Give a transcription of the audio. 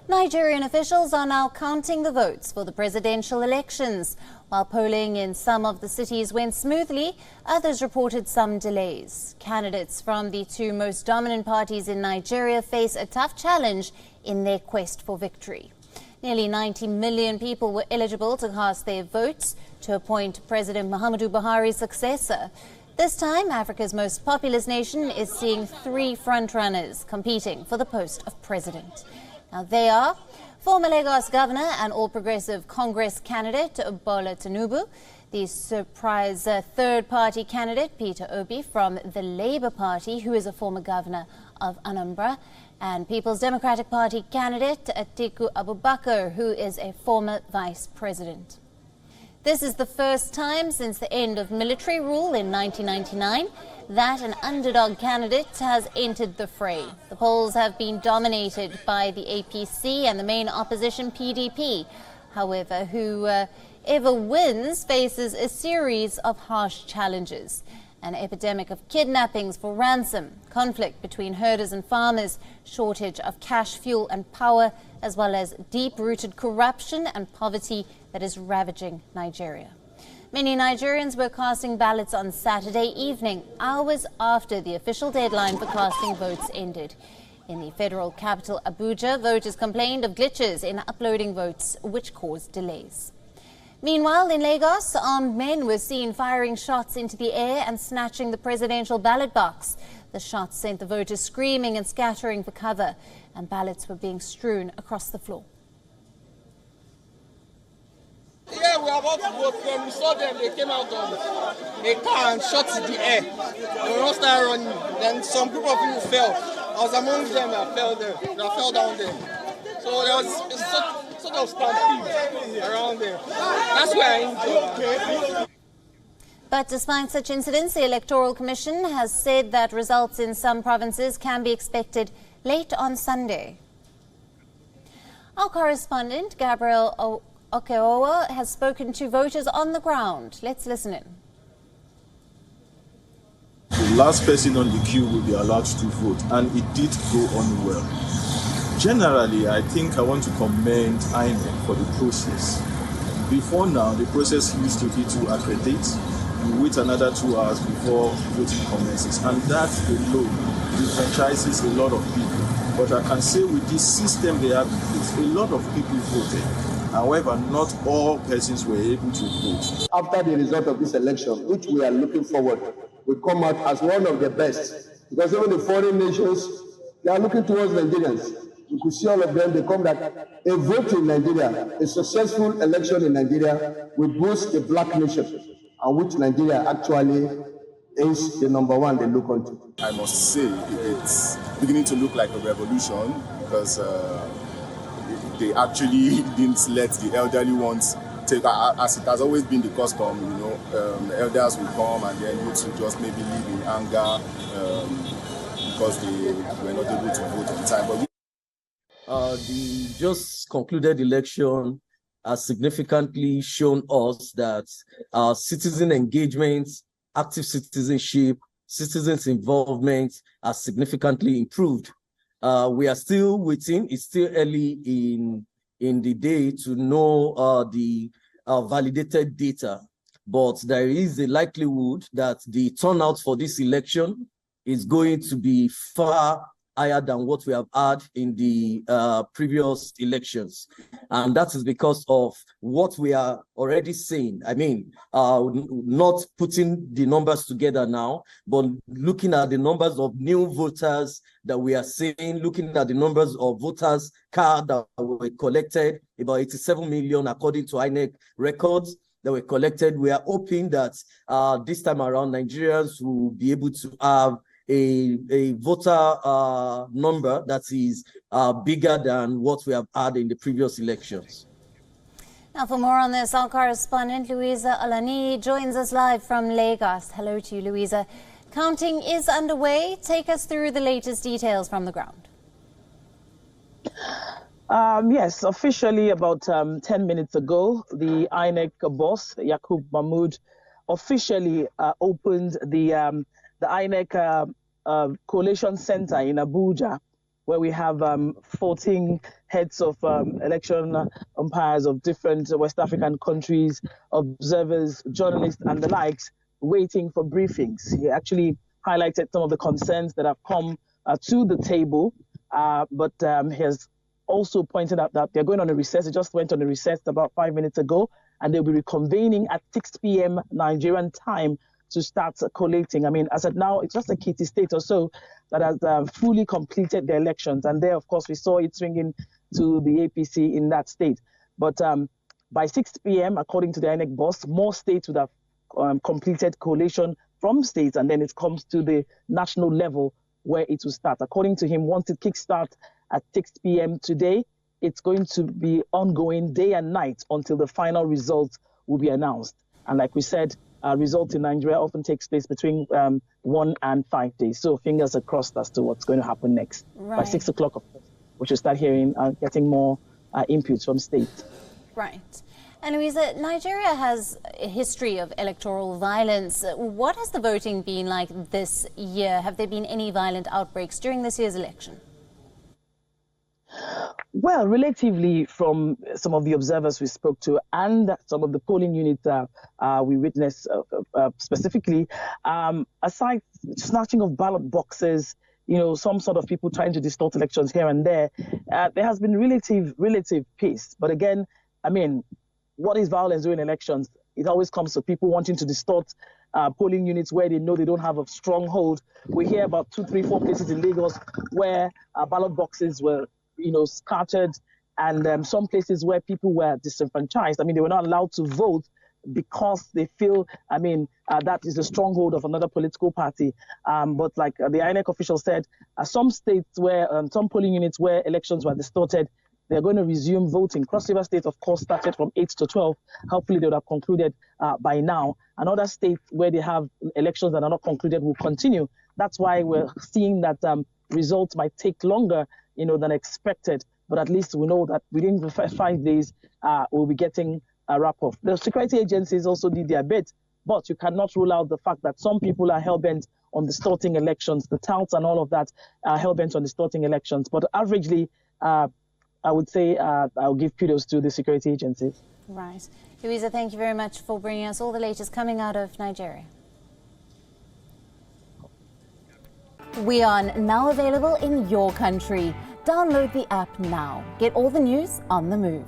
Nigerian officials are now counting the votes for the presidential elections. While polling in some of the cities went smoothly, others reported some delays. Candidates from the two most dominant parties in Nigeria face a tough challenge in their quest for victory. Nearly 90 million people were eligible to cast their votes to appoint President Muhammadu Buhari's successor. This time, Africa's most populous nation is seeing three frontrunners competing for the post of president. Now, they are former Lagos Governor and All Progressive Congress candidate Bola Tinubu, the surprise third-party candidate Peter Obi from the Labour Party, who is a former governor of Anambra, and People's Democratic Party candidate Atiku Abubakar, who is a former vice president. This is the first time since the end of military rule in 1999 that an underdog candidate has entered the fray. The polls have been dominated by the APC and the main opposition PDP. However, whoever wins faces a series of harsh challenges. An epidemic of kidnappings for ransom, conflict between herders and farmers, shortage of cash, fuel and power, as well as deep-rooted corruption and poverty that is ravaging Nigeria. Many Nigerians were casting ballots on Saturday evening, hours after the official deadline for casting votes ended. In the federal capital, Abuja, voters complained of glitches in uploading votes, which caused delays. Meanwhile, in Lagos, armed men were seen firing shots into the air and snatching the presidential ballot box. The shots sent the voters screaming and scattering for cover, and ballots were being strewn across the floor. Yeah, we are about to vote. When we saw them, they came out of a car and shot in the air. They all started running. Then some group of people fell. I was among them that fell there. That fell down there. So there was a sort of stampede around there. That's where I enjoyed. But despite such incidents, the Electoral Commission has said that results in some provinces can be expected late on Sunday. Our correspondent, Gabriel Okeowa, has spoken to voters on the ground. Let's listen in. The last person on the queue will be allowed to vote, and it did go on well. Generally, I think I want to commend INEC for the process. Before now, the process used to be to accredit. You wait another 2 hours before voting commences, and that alone disenfranchises a lot of people. But I can say with this system they have in place, a lot of people voted. However, not all persons were able to vote. After the result of this election, which we are looking forward, will come out as one of the best. Because even the foreign nations, they are looking towards Nigerians. You could see all of them, they come that a vote in Nigeria, a successful election in Nigeria will boost the black nation, and which Nigeria actually is the number one they look onto. I must say it's beginning to look like a revolution because they actually didn't let the elderly ones take, as it has always been the custom, the elders will come and then youths will just maybe live in anger because they were not able to vote on time. But the just concluded election has significantly shown us that citizen engagement, active citizenship, citizens' involvement has significantly improved. We are still waiting. It's still early in the day to know the validated data, but there is a likelihood that the turnout for this election is going to be far higher than what we have had in the previous elections. And that is because of what we are already seeing. I mean, not putting the numbers together now, but looking at the numbers of new voters that we are seeing, looking at the numbers of voters cards that were collected, about 87 million according to INEC records that were collected. We are hoping that this time around Nigerians will be able to have a voter number that is bigger than what we have had in the previous elections. Now, for more on this, our correspondent Louisa Alani joins us live from Lagos. Hello to you, Louisa. Counting is underway. Take us through the latest details from the ground. Yes, officially about 10 minutes ago, the INEC boss, Yakub Mahmood, officially opened the INEC Coalition Center in Abuja where we have 14 heads of election umpires of different West African countries, observers, journalists, and the likes, waiting for briefings. He actually highlighted some of the concerns that have come to the table, but he has also pointed out that they're going on a recess. They just went on a recess about 5 minutes ago, and they'll be reconvening at 6 p.m. Nigerian time to start collating. I mean, as of now, it's just a kitty state or so that has fully completed the elections. And there, of course, we saw it swinging to the APC in that state. But by 6 p.m., according to the INEC boss, more states would have completed collation from states, and then it comes to the national level where it will start. According to him, once it kickstarts at 6 p.m. today, it's going to be ongoing day and night until the final results will be announced. And like we said, results in Nigeria often takes place between 1 and 5 days. So fingers are crossed as to what's going to happen next. Right. By 6 o'clock, of course, we should start hearing, getting more inputs from states. Right. And Louisa, Nigeria has a history of electoral violence. What has the voting been like this year? Have there been any violent outbreaks during this year's election? Well, relatively, from some of the observers we spoke to and some of the polling units we witnessed specifically, aside snatching of ballot boxes, you know, some sort of people trying to distort elections here and there, there has been relative peace. But again, I mean, what is violence during elections? It always comes to people wanting to distort polling units where they know they don't have a stronghold. We hear about 2, 3, 4 places in Lagos where ballot boxes were, you know, scattered, and some places where people were disenfranchised. I mean, they were not allowed to vote because they feel, I mean, that is a stronghold of another political party. But like the INEC official said, some states where, some polling units where elections were distorted, they're going to resume voting. Cross River State, of course, started from 8 to 12. Hopefully, they would have concluded by now. And other states where they have elections that are not concluded will continue. That's why we're seeing that results might take longer, you know, than expected. But at least we know that within the first 5 days, we'll be getting a wrap-up. The security agencies also did their bit, but you cannot rule out the fact that some people are hell-bent on distorting elections. The touts and all of that are hell-bent on distorting elections. But averagely, I would say I'll give kudos to the security agencies. Right. Louisa, thank you very much for bringing us all the latest coming out of Nigeria. WION, now available in your country. Download the app now. Get all the news on the move.